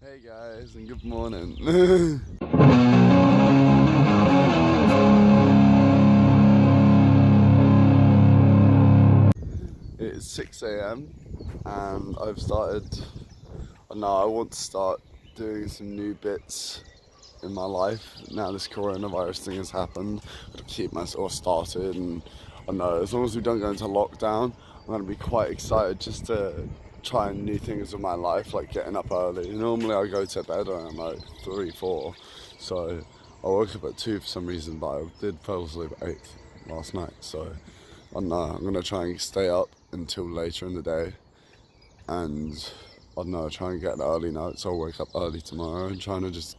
Hey guys, and good morning. It's 6 a.m. and I've started, I want to start doing some new bits in my life. Now this coronavirus thing has happened, I've got to keep myself started, and I know as long as we don't go into lockdown, I'm going to be quite excited just to try new things in my life, like getting up early. Normally I go to bed around like 3, 4, so I woke up at 2 for some reason, but I did fall asleep at 8 last night, so I know I'm going to try and stay up until later in the day, and I don't know, try and get an early night so I'll wake up early tomorrow and trying to just,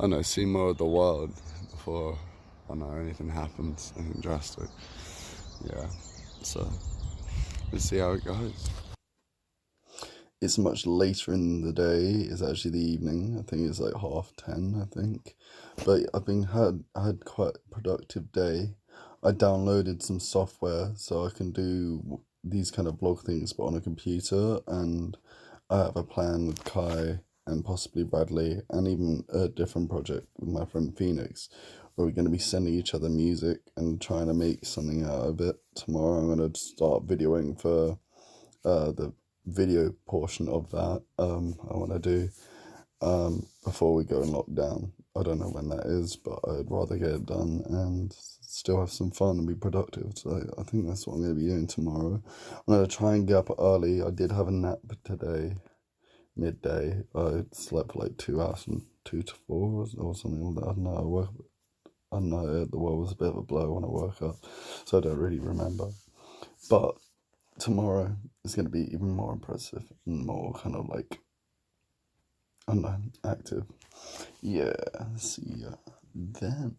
I don't know, see more of the world before, I don't know, anything happens, anything drastic. Yeah, so let's see how it goes. It's much later in the day. It's actually the evening. I think it's like 10:30, I think. But I had quite a productive day. I downloaded some software so I can do these kind of vlog things, but on a computer. And I have a plan with Kai and possibly Bradley, and even a different project with my friend Phoenix, where we're going to be sending each other music and trying to make something out of it. Tomorrow I'm going to start videoing for the video portion of that I want to do before we go in lockdown. I don't know when that is, but I'd rather get it done and still have some fun and be productive. So I think that's what I'm going to be doing tomorrow. I'm going to try and get up early. I did have a nap today, midday. I slept for like 2 hours from 2 to 4 or something like that. I don't know. I don't know. The world was a bit of a blow when I woke up, so I don't really remember. But tomorrow is going to be even more impressive and more kind of like, I don't know, active. Yeah, see ya then.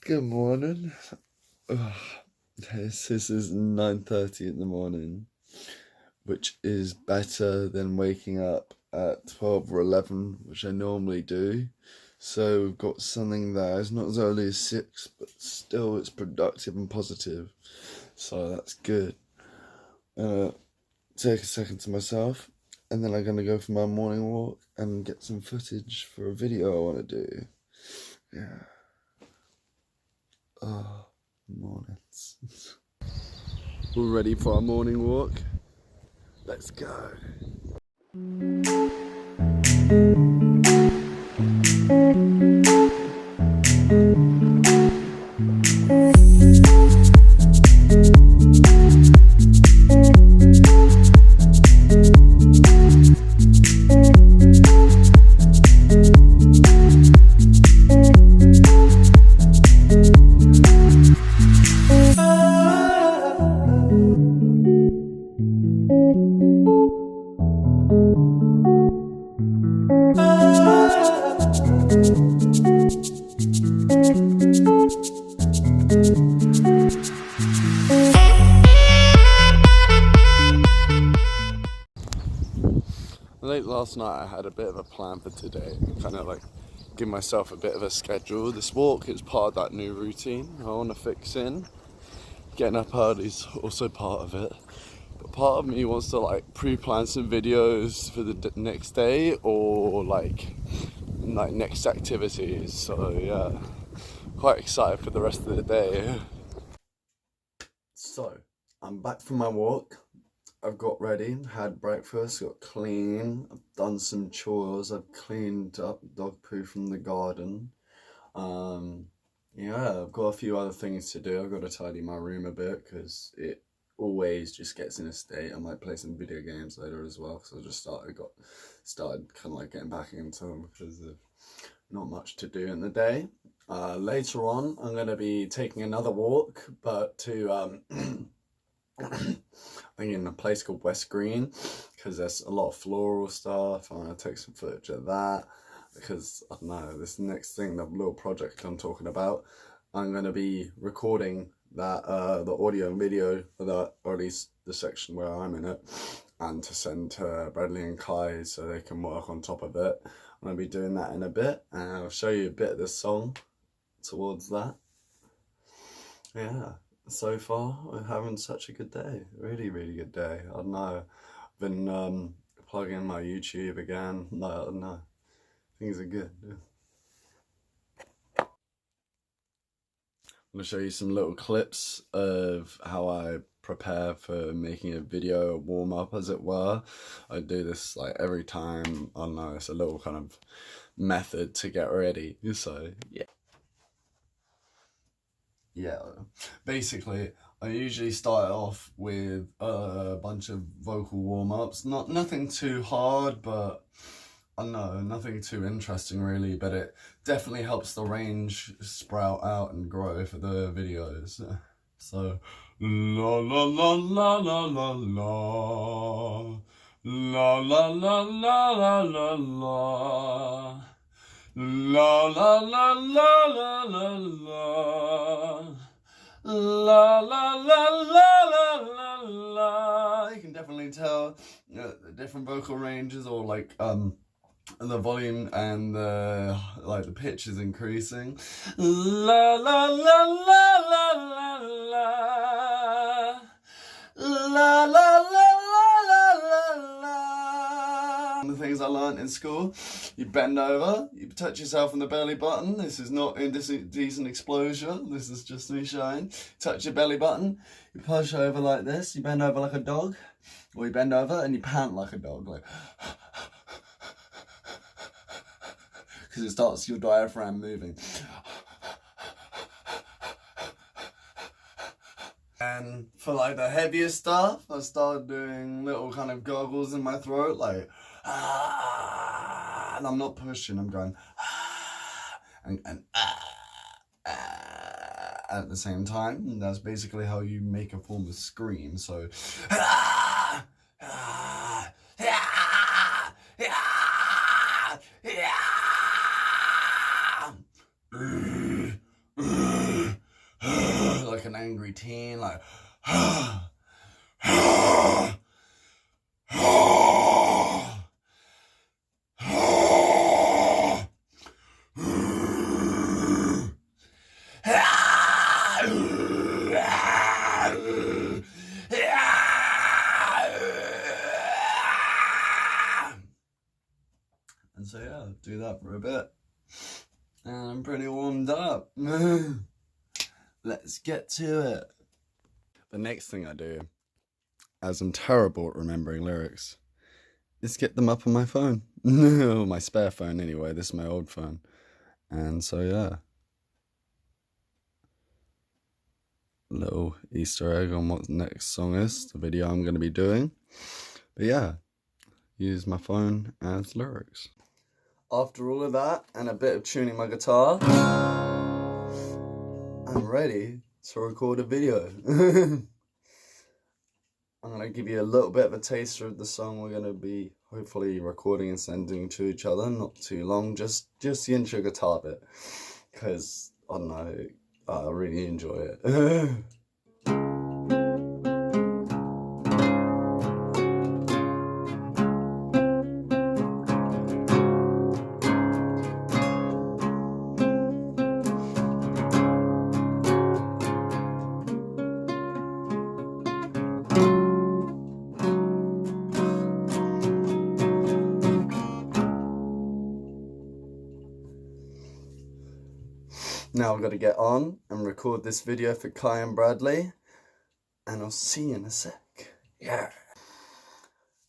Good morning. Ugh, this is 9:30 in the morning, which is better than waking up at 12 or 11, which I normally do. So we've got something there. It's not as early as 6, but still it's productive and positive. So that's good. Take a second to myself, and then I'm going to go for my morning walk and get some footage for a video I want to do. Yeah. Oh, mornings. We're ready for our morning walk. Let's go. Late last night I had a bit of a plan for today, kind of like give myself a bit of a schedule. This walk is part of that new routine I want to fix in. Getting up early is also part of it, but part of me wants to like pre-plan some videos for the next day or like next activities. So yeah, quite excited for the rest of the day. So I'm back from my walk. I've got ready, had breakfast, got clean, I've done some chores, I've cleaned up dog poo from the garden. Yeah, I've got a few other things to do. I've got to tidy my room a bit because it always just gets in a state. I might play some video games later as well because started kind of like getting back into them because of not much to do in the day. Later on, I'm going to be taking another walk, but to I think in a place called West Green, because there's a lot of floral stuff. I'm going to take some footage of that because, I don't know, this next thing, the little project I'm talking about, I'm going to be recording that, the audio and video for that, or at least the section where I'm in it, and to send to Bradley and Kai so they can work on top of it. I'm going to be doing that in a bit, and I'll show you a bit of the song towards that. Yeah. so far I'm having such a good day. Really, really good day. I don't know. I've been plugging in my YouTube again. No, I don't know. Things are good. I'm gonna show you some little clips of how I prepare for making a video, warm up as it were. I do this like every time. I don't know, it's a little kind of method to get ready. So yeah. Basically, I usually start off with a bunch of vocal warm-ups. Nothing too hard, but I don't know, nothing too interesting really, but it definitely helps the range sprout out and grow for the videos. So, la la la la la la la, la la la la la la la, la la la la la la la. La la la la la la la. You can definitely tell the different vocal ranges, or like the volume and the pitch is increasing. La la la la la la la. La la la la la la la. The things I learned in school: you bend over, you touch yourself on the belly button. This is not indecent exposure. This is just me showing. Touch your belly button. You push over like this. You bend over like a dog, or you bend over and you pant like a dog, like. Because it starts your diaphragm moving. And for like the heavier stuff, I started doing little kind of gurgles in my throat, like, and I'm not pushing, I'm going, and at the same time. And that's basically how you make a form of scream. So, like an angry teen, like. And so yeah, do that for a bit. And I'm pretty warmed up. Let's get to it. The next thing I do, as I'm terrible at remembering lyrics, is get them up on my phone. My spare phone anyway, this is my old phone. And so yeah. Little Easter egg on what the next song is, the video I'm going to be doing. But yeah, use my phone as lyrics. After all of that and a bit of tuning my guitar, I'm ready to record a video. I'm going to give you a little bit of a taster of the song we're going to be hopefully recording and sending to each other. Not too long, just the intro guitar bit. Because, I don't know, I really enjoy it. Now I've got to get on and record this video for Kai and Bradley, and I'll see you in a sec. Yeah.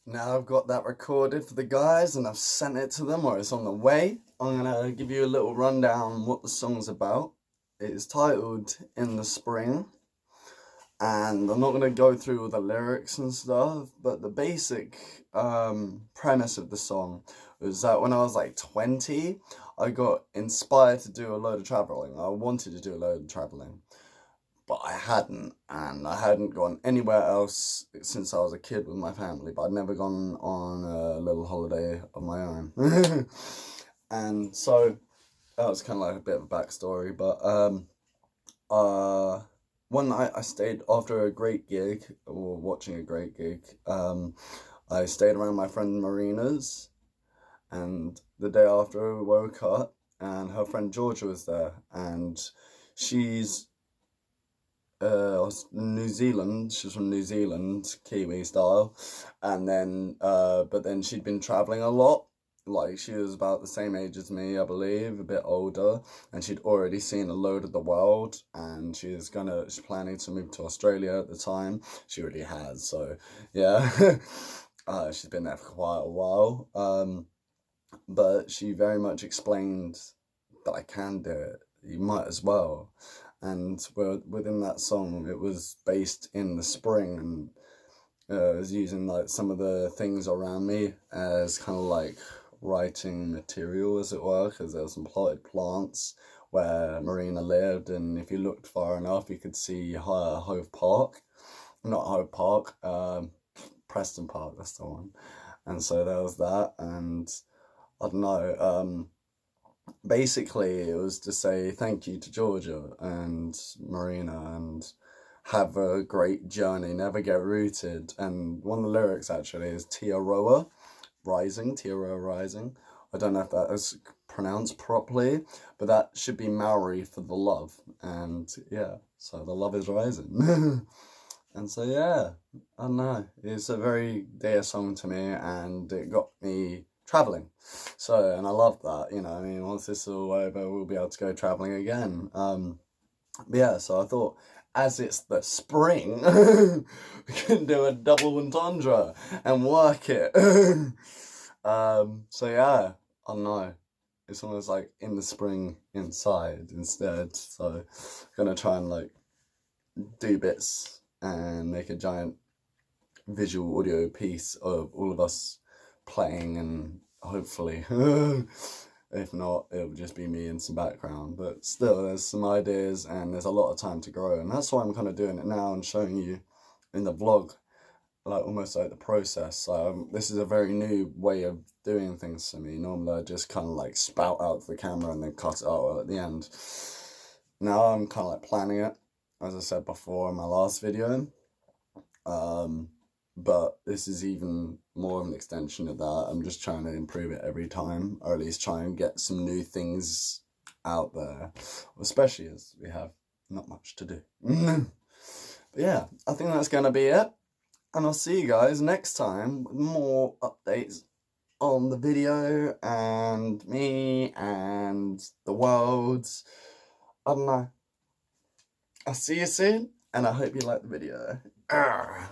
Now I've got that recorded for the guys and I've sent it to them, or it's on the way. I'm gonna give you a little rundown on what the song's about. It is titled In the Spring, and I'm not gonna go through all the lyrics and stuff, but the basic premise of the song was that when I was like 20, I got inspired to do a load of traveling. I wanted to do a load of traveling, but I hadn't, and I hadn't gone anywhere else since I was a kid with my family, but I'd never gone on a little holiday of my own. And so that was kind of like a bit of a backstory, but one night I stayed after a great gig, or watching a great gig. I stayed around my friend Marina's, and the day after I woke up and her friend Georgia was there, and she's New Zealand. She's from New Zealand, Kiwi style, and then but then she'd been traveling a lot. Like she was about the same age as me, I believe, a bit older, and she'd already seen a load of the world. And she's planning to move to Australia at the time. She already has, so yeah. She's been there for quite a while. But she very much explained that I can do it. You might as well. And within that song, it was based in the spring, and I was using like some of the things around me as kind of like writing material, as it were, because there were some plotted plants where Marina lived, and if you looked far enough, you could see Hove Park, not Hove Park, Preston Park. That's the one. And so there was that, and I don't know. Basically, it was to say thank you to Georgia and Marina, and have a great journey, never get rooted. And one of the lyrics actually is Tiaroa Rising, Tiaroa Rising. I don't know if that is pronounced properly, but that should be Maori for the love. And yeah, so the love is rising. And so yeah, I don't know. It's a very dear song to me, and it got me traveling. So, and I love that, you know, I mean, once this is all over, we'll be able to go traveling again. But yeah, so I thought, as it's the spring, we can do a double entendre and work it. So yeah, I don't know. It's almost like in the spring inside instead. So I'm gonna try and like do bits and make a giant visual audio piece of all of us playing, and hopefully if not, it'll just be me in some background. But still, there's some ideas and there's a lot of time to grow, and that's why I'm kind of doing it now and showing you in the vlog, like almost like the process. This is a very new way of doing things for me. Normally I just kind of like spout out to the camera and then cut it out at the end. Now I'm kind of like planning it, as I said before in my last video. But this is even more of an extension of that. I'm just trying to improve it every time, or at least try and get some new things out there, especially as we have not much to do. But yeah, I think that's gonna be it, and I'll see you guys next time with more updates on the video and me and the world. I don't know. I'll see you soon, and I hope you like the video. Arrgh.